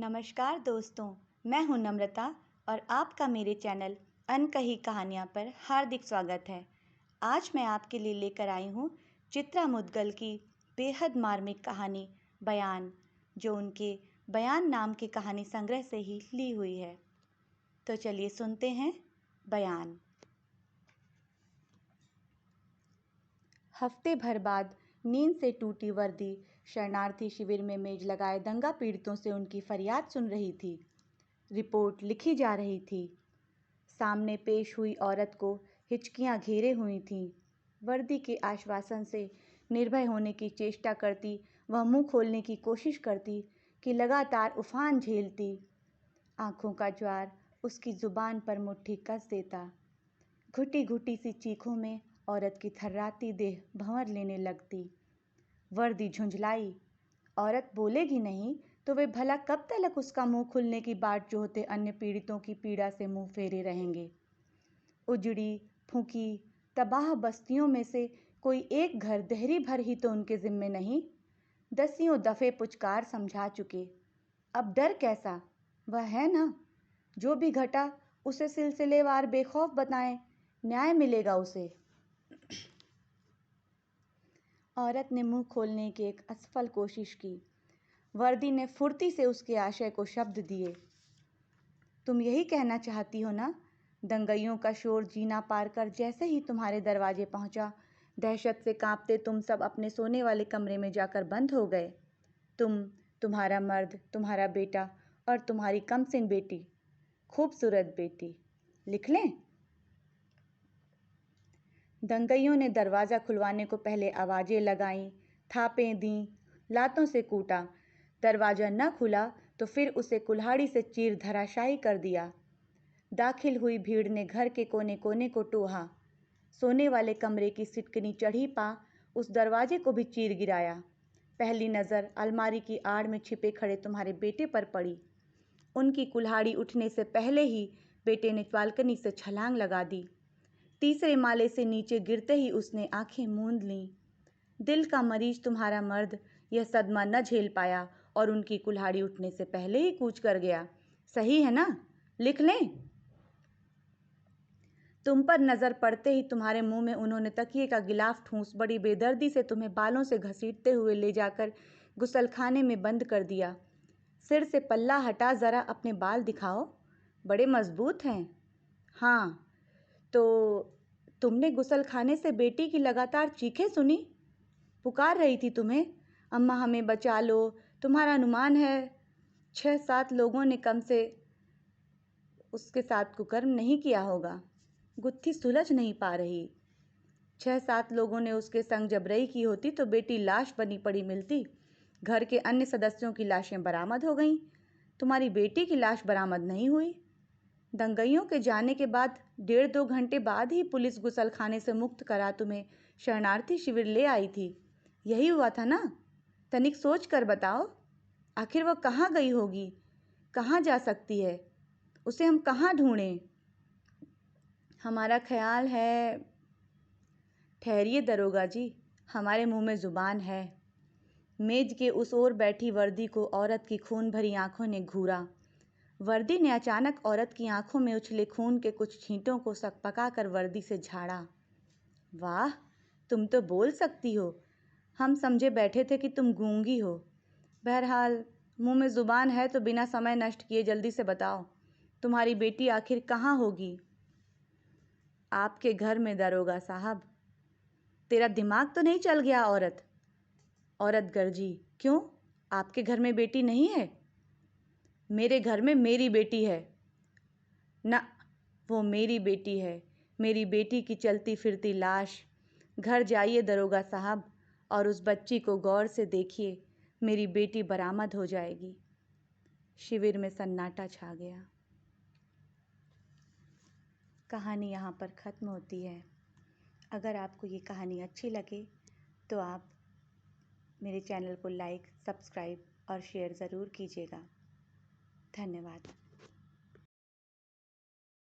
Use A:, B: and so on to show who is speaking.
A: नमस्कार दोस्तों, मैं हूं नम्रता और आपका मेरे चैनल अनकही कहानियां पर हार्दिक स्वागत है। आज मैं आपके लिए लेकर आई हूं चित्रा मुद्गल की बेहद मार्मिक कहानी बयान, जो उनके बयान नाम के कहानी संग्रह से ही ली हुई है। तो चलिए सुनते हैं बयान। हफ्ते भर बाद नींद से टूटी वर्दी शरणार्थी शिविर में मेज लगाए दंगा पीड़ितों से उनकी फरियाद सुन रही थी। रिपोर्ट लिखी जा रही थी। सामने पेश हुई औरत को हिचकियां घेरे हुई थीं। वर्दी के आश्वासन से निर्भय होने की चेष्टा करती वह मुंह खोलने की कोशिश करती कि लगातार उफान झेलती। आंखों का ज्वार उसकी जुबान पर मुट्ठी कस देता। घुटी घुटी सी चीखों में औरत की थर्राती देह भंवर लेने लगती। वर्दी झुंझलाई। औरत बोलेगी नहीं तो वे भला कब तक उसका मुंह खुलने की बाट जोहते अन्य पीड़ितों की पीड़ा से मुंह फेरे रहेंगे। उजड़ी फूकी तबाह बस्तियों में से कोई एक घर देहरी भर ही तो उनके जिम्मे नहीं। दसियों दफे पुचकार समझा चुके। अब डर कैसा? वह है ना, जो भी घटा उसे सिलसिलेवार बेखौफ बताएं, न्याय मिलेगा उसे। औरत ने मुंह खोलने की एक असफल कोशिश की। वर्दी ने फुर्ती से उसके आशय को शब्द दिए। तुम यही कहना चाहती हो ना? दंगइयों का शोर जीना पार कर जैसे ही तुम्हारे दरवाजे पहुंचा, दहशत से कांपते तुम सब अपने सोने वाले कमरे में जाकर बंद हो गए। तुम, तुम्हारा मर्द, तुम्हारा बेटा और तुम्हारी कमसिन बेटी, खूबसूरत बेटी। लिख लें? दंगइयों ने दरवाज़ा खुलवाने को पहले आवाज़ें लगाईं, थापें दीं, लातों से कूटा। दरवाज़ा न खुला तो फिर उसे कुल्हाड़ी से चीर धराशायी कर दिया। दाखिल हुई भीड़ ने घर के कोने कोने को टोहा। सोने वाले कमरे की सिटकनी चढ़ी पा उस दरवाजे को भी चीर गिराया। पहली नज़र अलमारी की आड़ में छिपे खड़े तुम्हारे बेटे पर पड़ी। उनकी कुल्हाड़ी उठने से पहले ही बेटे ने बालकनी से छलांग लगा दी। तीसरे माले से नीचे गिरते ही उसने आंखें मूंद लीं। दिल का मरीज तुम्हारा मर्द यह सदमा न झेल पाया और उनकी कुल्हाड़ी उठने से पहले ही कूच कर गया। सही है ना? लिख लें? तुम पर नज़र पड़ते ही तुम्हारे मुंह में उन्होंने तकिए का गिलाफ ठूंस बड़ी बेदर्दी से तुम्हें बालों से घसीटते हुए ले जाकर गुसलखाने में बंद कर दिया। सिर से पल्ला हटा ज़रा अपने बाल दिखाओ, बड़े मजबूत हैं। हाँ, तो तुमने गुसलखाने से बेटी की लगातार चीखें सुनी? पुकार रही थी तुम्हें, अम्मा हमें बचा लो। तुम्हारा अनुमान है 6-7 लोगों ने कम से उसके साथ कुकर्म नहीं किया होगा। गुत्थी सुलझ नहीं पा रही। 6-7 लोगों ने उसके संग जबरई की होती तो बेटी लाश बनी पड़ी मिलती। घर के अन्य सदस्यों की लाशें बरामद हो गईं, तुम्हारी बेटी की लाश बरामद नहीं हुई। दंगइयों के जाने के बाद 1.5-2 घंटे बाद ही पुलिस गुसलखाने से मुक्त करा तुम्हें शरणार्थी शिविर ले आई थी। यही हुआ था ना? तनिक सोच कर बताओ, आखिर वह कहाँ गई होगी? कहाँ जा सकती है? उसे हम कहाँ ढूंढें? हमारा ख्याल है। ठहरिए दरोगा जी, हमारे मुंह में ज़ुबान है। मेज के उस ओर बैठी वर्दी को औरत की खून भरी आंखों ने घूरा। वर्दी ने अचानक औरत की आंखों में उछले खून के कुछ छींटों को सकपका कर वर्दी से झाड़ा। वाह, तुम तो बोल सकती हो। हम समझे बैठे थे कि तुम गूंगी हो। बहरहाल, मुंह में ज़ुबान है तो बिना समय नष्ट किए जल्दी से बताओ, तुम्हारी बेटी आखिर कहाँ होगी? आपके घर में दरोगा साहब। तेरा दिमाग तो नहीं चल गया? औरत गरजी। क्यों, आपके घर में बेटी नहीं है? मेरे घर में मेरी बेटी है ना। वो मेरी बेटी है, मेरी बेटी की चलती फिरती लाश। घर जाइए दरोगा साहब और उस बच्ची को गौर से देखिए, मेरी बेटी बरामद हो जाएगी। शिविर में सन्नाटा छा गया। कहानी यहाँ पर ख़त्म होती है। अगर आपको ये कहानी अच्छी लगे तो आप मेरे चैनल को लाइक, सब्सक्राइब और शेयर ज़रूर कीजिएगा। धन्यवाद।